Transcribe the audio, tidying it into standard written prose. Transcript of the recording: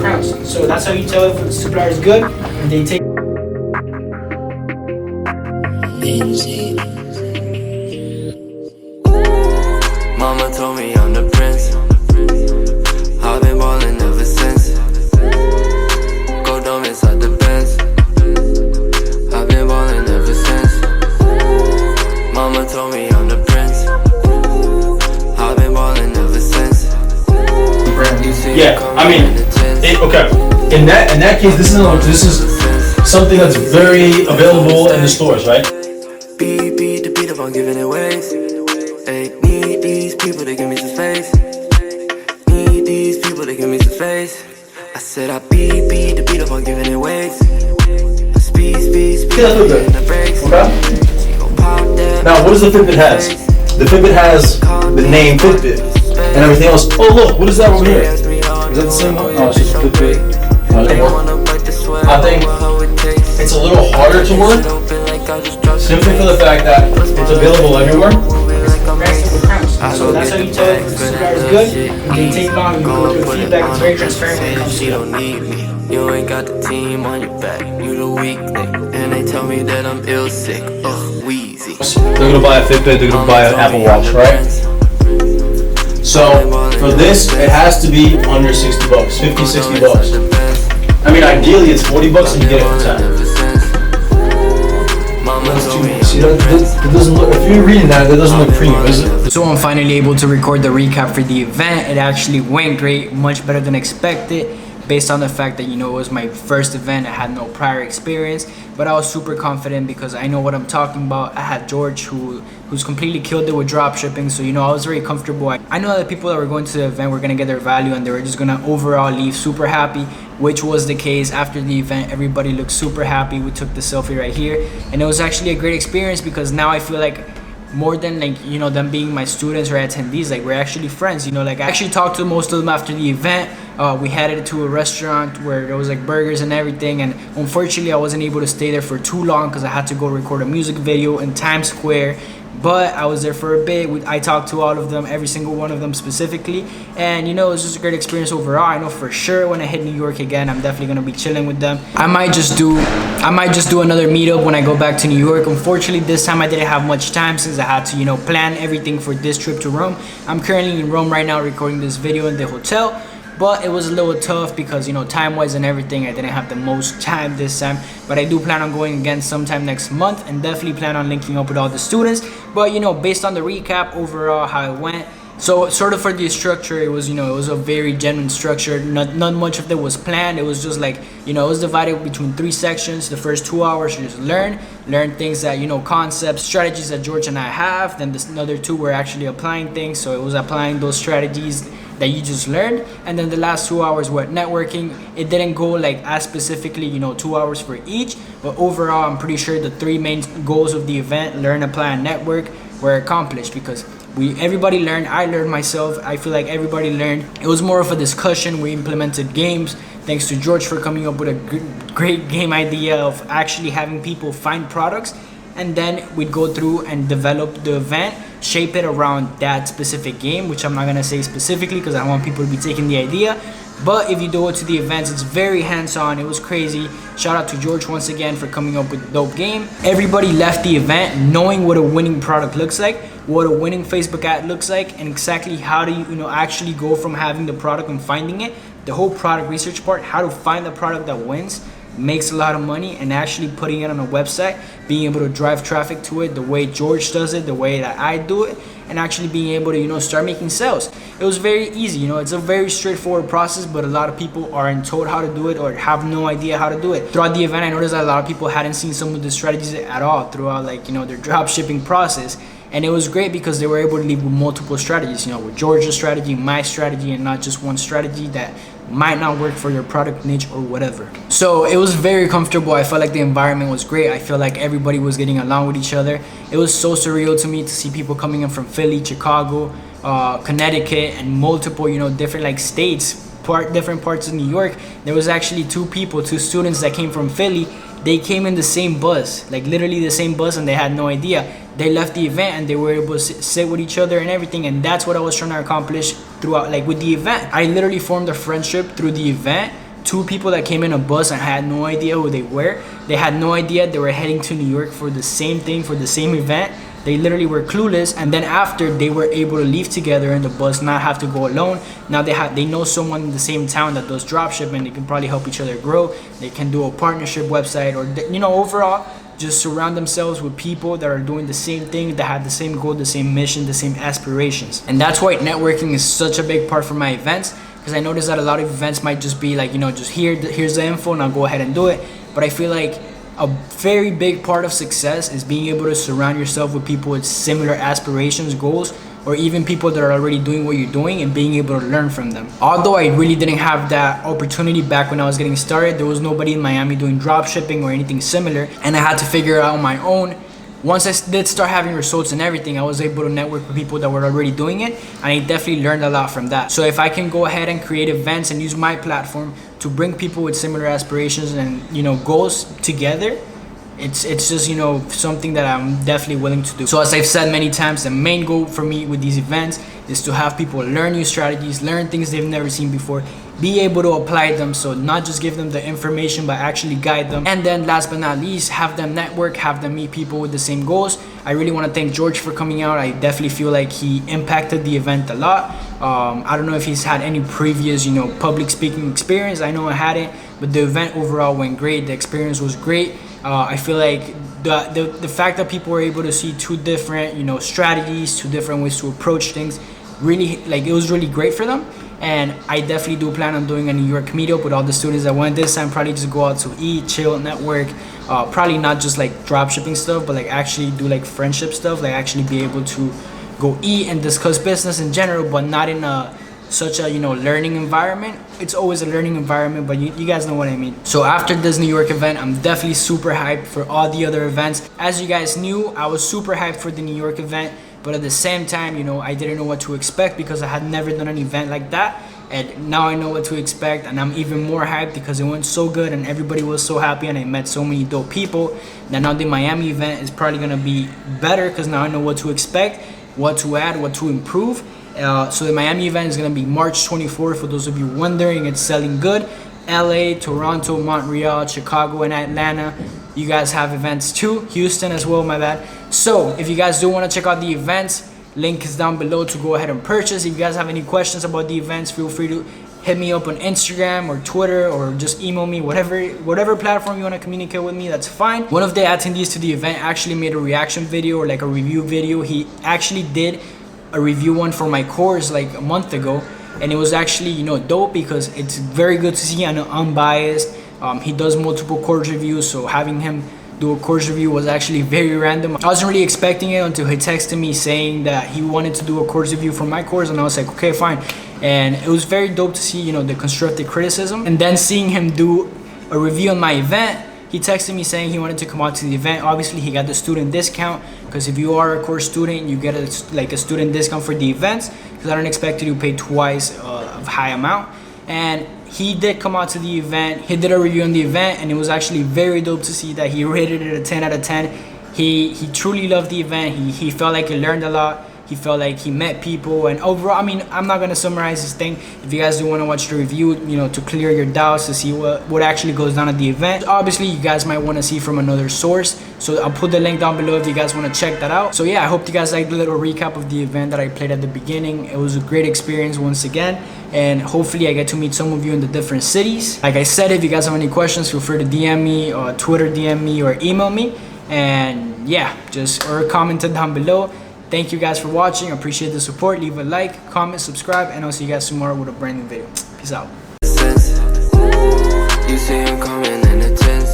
Crowns. So that's how you tell if the supplier is good. And they take. Mama told me I'm the prince. I've been ballin' ever since. Go dumb inside the Benz. I've been ballin' ever since. Mama told me I'm the prince. I've been ballin' ever since. Yeah, I mean, okay. In that case, this is something that's very available in the stores, right? Beat the beat up, I'm giving it waves. Hey, need these people to give me some space. Need these people to give me some space. I said I beat the beat up, I'm giving it waves. Speed, in the brakes. Okay. Now, what does the Fitbit has? The Fitbit has the name Fitbit and everything else. Oh look, what is that over here? Is that the same one? Oh, it's just Fitbit. I think it's a little harder to work, simply for the fact that it's available everywhere. So that's how you tell if the supplier is good. And they take long, you go through feedback, it's very transparent when it comes to you. Don't need me. You ain't got the team on your back. You the weak link. And they tell me that I'm ill sick. Ugh, wheezy. They're gonna buy a Fitbit, they're gonna buy an Apple Watch, right? So for this, it has to be under 60 bucks, 50, 60 bucks. I mean, ideally it's 40 bucks and you get it for 10. See, that doesn't look, if you're reading that doesn't look premium, is it? So I'm finally able to record the recap for the event. It actually went great, much better than expected, based on the fact that, you know, it was my first event. I had no prior experience, but I was super confident because I know what I'm talking about. I had George who's completely killed it with dropshipping, so, you know, I was very comfortable. I know that people that were going to the event were gonna get their value and they were just gonna overall leave super happy, which was the case. After the event, everybody looked super happy. We took the selfie right here, and it was actually a great experience because now I feel like more than, like, you know, them being my students or attendees, like, we're actually friends, you know. Like, I actually talked to most of them after the event. We headed to a restaurant where there was like burgers and everything, and unfortunately I wasn't able to stay there for too long because I had to go record a music video in Times Square. But I was there for a bit. I talked to all of them, every single one of them specifically, and, you know, it was just a great experience overall. I know for sure when I hit New York again, I'm definitely gonna be chilling with them. I might just do another meetup when I go back to New York. Unfortunately, this time I didn't have much time since I had to, you know, plan everything for this trip to Rome. I'm currently in Rome right now recording this video in the hotel. But it was a little tough because, you know, time-wise and everything, I didn't have the most time this time. But I do plan on going again sometime next month and definitely plan on linking up with all the students. But, you know, based on the recap overall, how it went, so sort of for the structure, it was, you know, it was a very genuine structure. Not much of it was planned. It was just like, you know, it was divided between 3 sections. The first 2 hours you just learn things that, you know, concepts, strategies that George and I have. Then the other 2 were actually applying things. So it was applying those strategies that you just learned. And then the last 2 hours were networking. It didn't go like as specifically, you know, 2 hours for each, but overall I'm pretty sure the 3 main goals of the event, learn, apply, and network, were accomplished because everybody learned. I learned myself. I feel like everybody learned. It was more of a discussion. We implemented games, thanks to George for coming up with a great game idea of actually having people find products, and then we'd go through and develop the event, shape it around that specific game, which I'm not gonna say specifically because I want people to be taking the idea. But if you do it to the events, it's very hands-on. It was crazy. Shout out to George once again for coming up with a dope game. Everybody left the event knowing what a winning product looks like, what a winning Facebook ad looks like, and exactly how do you know, actually go from having the product and finding it, the whole product research part, how to find the product that wins, makes a lot of money, and actually putting it on a website, being able to drive traffic to it the way George does it, the way that I do it, and actually being able to, you know, start making sales. It was very easy, you know. It's a very straightforward process, but a lot of people aren't told how to do it or have no idea how to do it. Throughout the event, I noticed that a lot of people hadn't seen some of the strategies at all throughout, like, you know, their drop shipping process. And it was great because they were able to leave with multiple strategies, you know, with George's strategy, my strategy, and not just one strategy that might not work for your product niche or whatever. So it was very comfortable. I felt like the environment was great. I feel like everybody was getting along with each other. It was so surreal to me to see people coming in from Philly, Chicago, Connecticut, and multiple, you know, different like states, different parts of New York. There was actually 2 students that came from Philly. They came in the same bus, like literally the same bus, and they had no idea. They left the event and they were able to sit with each other and everything, and that's what I was trying to accomplish throughout, like with the event. I literally formed a friendship through the event. 2 people that came in a bus and had no idea who they were. They had no idea they were heading to New York for the same thing, for the same event. They literally were clueless, and then after they were able to leave together in the bus, not have to go alone. Now they know someone in the same town that does dropshipping. They can probably help each other grow. They can do a partnership website, or overall just surround themselves with people that are doing the same thing, that have the same goal, the same mission, the same aspirations. And that's why networking is such a big part for my events, because I noticed that a lot of events might just be like, just here's the info, now go ahead and do it. But I feel like a very big part of success is being able to surround yourself with people with similar aspirations, goals, or even people that are already doing what you're doing and being able to learn from them. Although I really didn't have that opportunity back when I was getting started, there was nobody in Miami doing dropshipping or anything similar, and I had to figure it out on my own. Once I did start having results and everything, I was able to network with people that were already doing it, and I definitely learned a lot from that. So if I can go ahead and create events and use my platform to bring people with similar aspirations and goals together, it's just something that I'm definitely willing to do. So as I've said many times, the main goal for me with these events is to have people learn new strategies, learn things they've never seen before, be able to apply them. So not just give them the information, but actually guide them. And then last but not least, have them network, have them meet people with the same goals. I really want to thank George for coming out. I definitely feel like he impacted the event a lot. I don't know if he's had any previous public speaking experience. I know I hadn't, but the event overall went great. The experience was great. I feel like the fact that people were able to see 2 different strategies, 2 different ways to approach things, really, like, it was really great for them. And I definitely do plan on doing a New York meetup with all the students that went this time. Probably just go out to eat, chill, network. Probably not just like dropshipping stuff, but like actually do like friendship stuff, like actually be able to go eat and discuss business in general, but not in such a learning environment. It's always a learning environment, but you guys know what I mean. So after this New York event, I'm definitely super hyped for all the other events. As you guys knew, I was super hyped for the New York event, but at the same time, I didn't know what to expect because I had never done an event like that. And now I know what to expect, and I'm even more hyped because it went so good and everybody was so happy, and I met so many dope people. Now the Miami event is probably gonna be better because now I know what to expect, what to add, what to improve. So the Miami event is gonna be March 24th. For those of you wondering, it's selling good. LA, Toronto, Montreal, Chicago, and Atlanta. You guys have events too. Houston as well, my bad. So if you guys do want to check out the events, link is down below to go ahead and purchase. If you guys have any questions about the events, feel free to hit me up on Instagram or Twitter, or just email me, whatever platform you want to communicate with me, that's fine. One of the attendees to the event actually made a reaction video, or like a review video. He actually did a review one for my course like a month ago, and it was actually dope because it's very good to see and unbiased. He does multiple course reviews, so having him do a course review was actually very random. I wasn't really expecting it until he texted me saying that he wanted to do a course review for my course, and I was like, okay, fine. And it was very dope to see the constructive criticism. And then seeing him do a review on my event, he texted me saying he wanted to come out to the event. Obviously he got the student discount, because if you are a course student, you get a student discount for the events, because I don't expect you to pay twice of high amount. And he did come out to the event. He did a review on the event, and it was actually very dope to see that he rated it a 10 out of 10. He truly loved the event. He felt like he learned a lot. He felt like he met people, and overall, I mean, I'm not gonna summarize this thing. If you guys do want to watch the review, to clear your doubts, to see what actually goes down at the event, obviously you guys might want to see from another source. So I'll put the link down below if you guys want to check that out. So yeah, I hope you guys liked the little recap of the event that I played at the beginning. It was a great experience once again, and hopefully I get to meet some of you in the different cities. Like I said, if you guys have any questions, feel free to DM me, or Twitter DM me, or email me. And yeah, or comment it down below. Thank you guys for watching. I appreciate the support. Leave a like, comment, subscribe, and I'll see you guys tomorrow with a brand new video. Peace out. You see him coming in the tents.